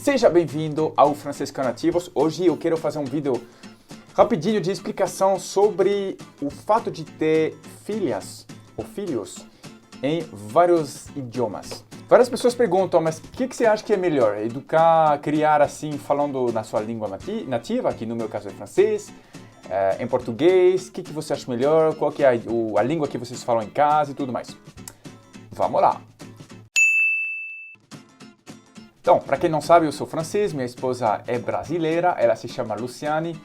Seja bem-vindo ao Francês com Nativos. Hoje eu quero fazer um vídeo rapidinho de explicação sobre o fato de ter filhas ou filhos em vários idiomas. Várias pessoas perguntam, mas o que você acha que é melhor? Educar, criar assim, falando na sua língua nativa, que no meu caso é francês, em português, o que você acha melhor? Qual que é a língua que vocês falam em casa e tudo mais? Vamos lá! Então, para quem não sabe, eu sou francês, minha esposa é brasileira, ela se chama Luciane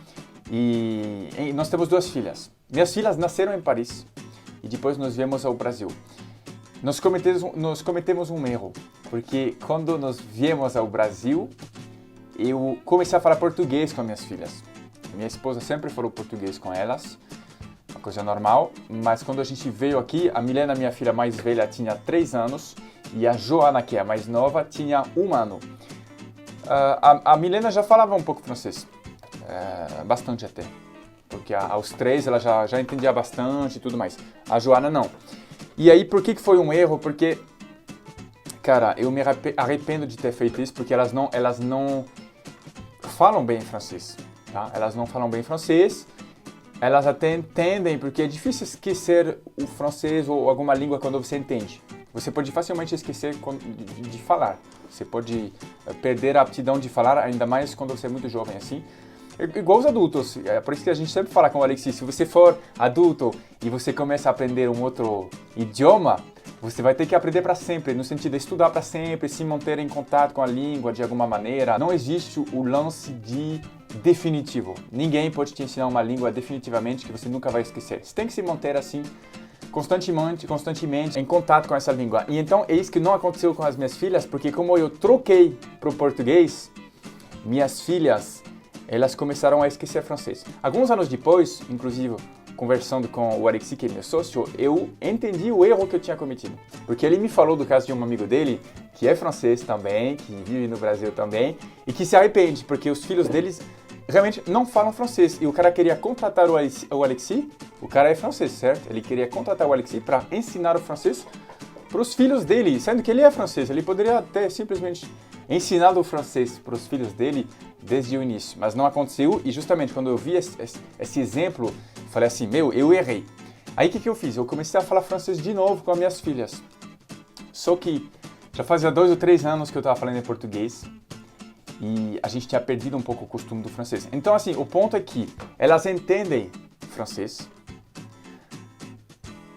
e nós temos duas filhas. Minhas filhas nasceram em Paris e depois nós viemos ao Brasil. Nós cometemos um erro, porque quando nós viemos ao Brasil, eu comecei a falar português com minhas filhas. Minha esposa sempre falou português com elas, uma coisa normal, mas quando a gente veio aqui, a Milena, minha filha mais velha, tinha 3 anos, e a Joana, que é a mais nova, tinha 1 ano. A Milena já falava um pouco francês, bastante até, porque aos 3 ela já entendia bastante e tudo mais. A Joana não. E aí, por que foi um erro? Porque, cara, eu me arrependo de ter feito isso, porque elas não falam bem francês, tá? Elas não falam bem francês, elas até entendem, porque é difícil esquecer o francês ou alguma língua quando você entende. Você pode facilmente esquecer de falar. Você pode perder a aptidão de falar, ainda mais quando você é muito jovem assim. Igual os adultos. É por isso que a gente sempre fala com o Alexis, se você for adulto e você começa a aprender um outro idioma, você vai ter que aprender para sempre, no sentido de estudar para sempre, se manter em contato com a língua de alguma maneira. Não existe o lance de definitivo. Ninguém pode te ensinar uma língua definitivamente que você nunca vai esquecer. Você tem que se manter assim, constantemente em contato com essa língua. E então é isso que não aconteceu com as minhas filhas, porque como eu troquei para o português, minhas filhas, elas começaram a esquecer francês. Alguns anos depois, inclusive conversando com o Alexis, que é meu sócio, eu entendi o erro que eu tinha cometido. Porque ele me falou do caso de um amigo dele, que é francês também, que vive no Brasil também, e que se arrepende, porque os filhos deles realmente não falam francês. E o cara queria contratar o Alexis, o cara é francês, certo? Ele queria contratar o Alexis para ensinar o francês para os filhos dele, sendo que ele é francês. Ele poderia até simplesmente ensinado o francês para os filhos dele desde o início, mas não aconteceu. E justamente quando eu vi esse exemplo, falei assim, eu errei. Aí o que eu fiz? Eu comecei a falar francês de novo com as minhas filhas. Só que já fazia 2 ou 3 anos que eu estava falando em português e a gente tinha perdido um pouco o costume do francês. Então assim, o ponto é que elas entendem francês,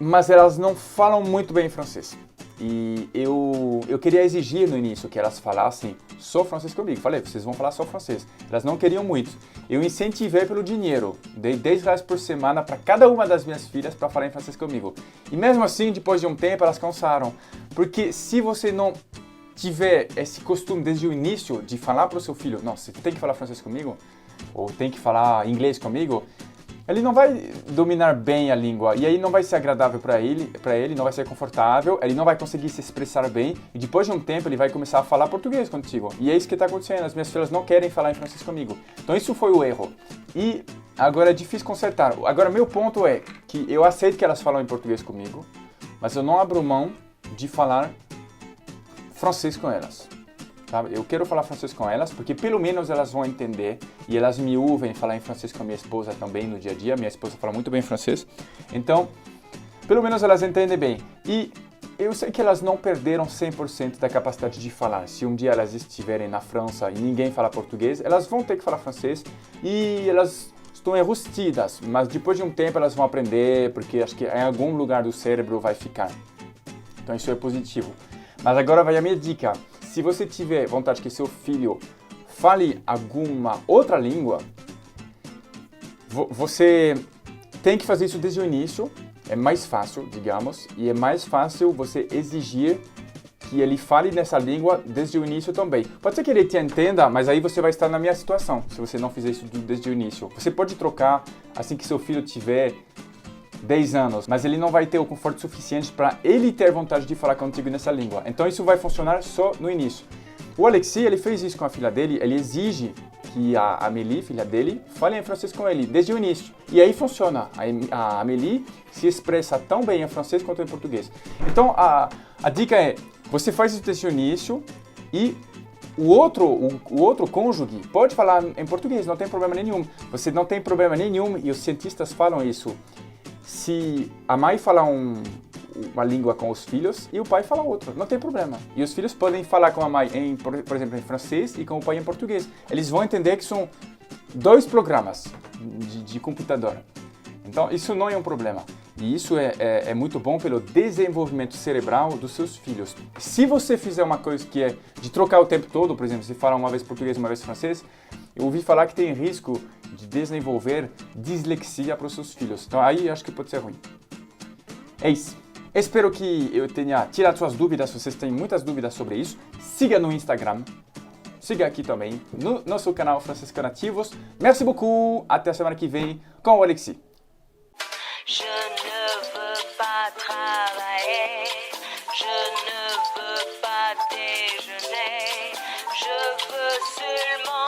mas elas não falam muito bem francês. E eu queria exigir no início que elas falassem só francês comigo. Falei, vocês vão falar só francês. Elas não queriam muito. Eu incentivei pelo dinheiro. Dei 10 reais por semana para cada uma das minhas filhas para falar em francês comigo. E mesmo assim, depois de um tempo, elas cansaram. Porque se você não tiver esse costume desde o início de falar para o seu filho, não, você tem que falar francês comigo, ou tem que falar inglês comigo, ele não vai dominar bem a língua e aí não vai ser agradável para ele, não vai ser confortável, ele não vai conseguir se expressar bem e depois de um tempo ele vai começar a falar português contigo. E é isso que está acontecendo, as minhas filhas não querem falar em francês comigo. Então isso foi o erro. E agora é difícil consertar. Agora meu ponto é que eu aceito que elas falam em português comigo, mas eu não abro mão de falar francês com elas. Eu quero falar francês com elas, porque pelo menos elas vão entender e elas me ouvem falar em francês com a minha esposa também no dia a dia. Minha esposa fala muito bem francês, então pelo menos elas entendem bem. E eu sei que elas não perderam 100% da capacidade de falar. Se um dia elas estiverem na França e ninguém fala português, elas vão ter que falar francês e elas estão enrustidas, mas depois de um tempo elas vão aprender, porque acho que em algum lugar do cérebro vai ficar. Então isso é positivo. Mas agora vai a minha dica. Se você tiver vontade que seu filho fale alguma outra língua, você tem que fazer isso desde o início. É mais fácil, digamos, e é mais fácil você exigir que ele fale nessa língua desde o início também. Pode ser que ele te entenda, mas aí você vai estar na minha situação, se você não fizer isso desde o início. Você pode trocar assim que seu filho tiver 10 anos, mas ele não vai ter o conforto suficiente para ele ter vontade de falar contigo nessa língua. Então isso vai funcionar só no início. O Alexis, ele fez isso com a filha dele, ele exige que a Amélie, filha dele, fale em francês com ele desde o início. E aí funciona. A Amélie se expressa tão bem em francês quanto em português. Então a dica é, você faz isso desde o início e o outro cônjuge pode falar em português, não tem problema nenhum. Você não tem problema nenhum, e os cientistas falam isso, se a mãe fala uma língua com os filhos e o pai fala outra, não tem problema. E os filhos podem falar com a mãe, por exemplo, em francês e com o pai em português. Eles vão entender que são dois programas de computador. Então, isso não é um problema. E isso é muito bom pelo desenvolvimento cerebral dos seus filhos. Se você fizer uma coisa que é de trocar o tempo todo, por exemplo, se fala uma vez português, uma vez francês, eu ouvi falar que tem risco de desenvolver dislexia para os seus filhos. Então, aí acho que pode ser ruim. É isso. Espero que eu tenha tirado suas dúvidas. Se vocês têm muitas dúvidas sobre isso, siga no Instagram. Siga aqui também no nosso canal Francisco Nativos. Merci beaucoup. Até a semana que vem com o Alexis. Je ne veux pas travailler, je ne veux pas déjeuner, je veux seulement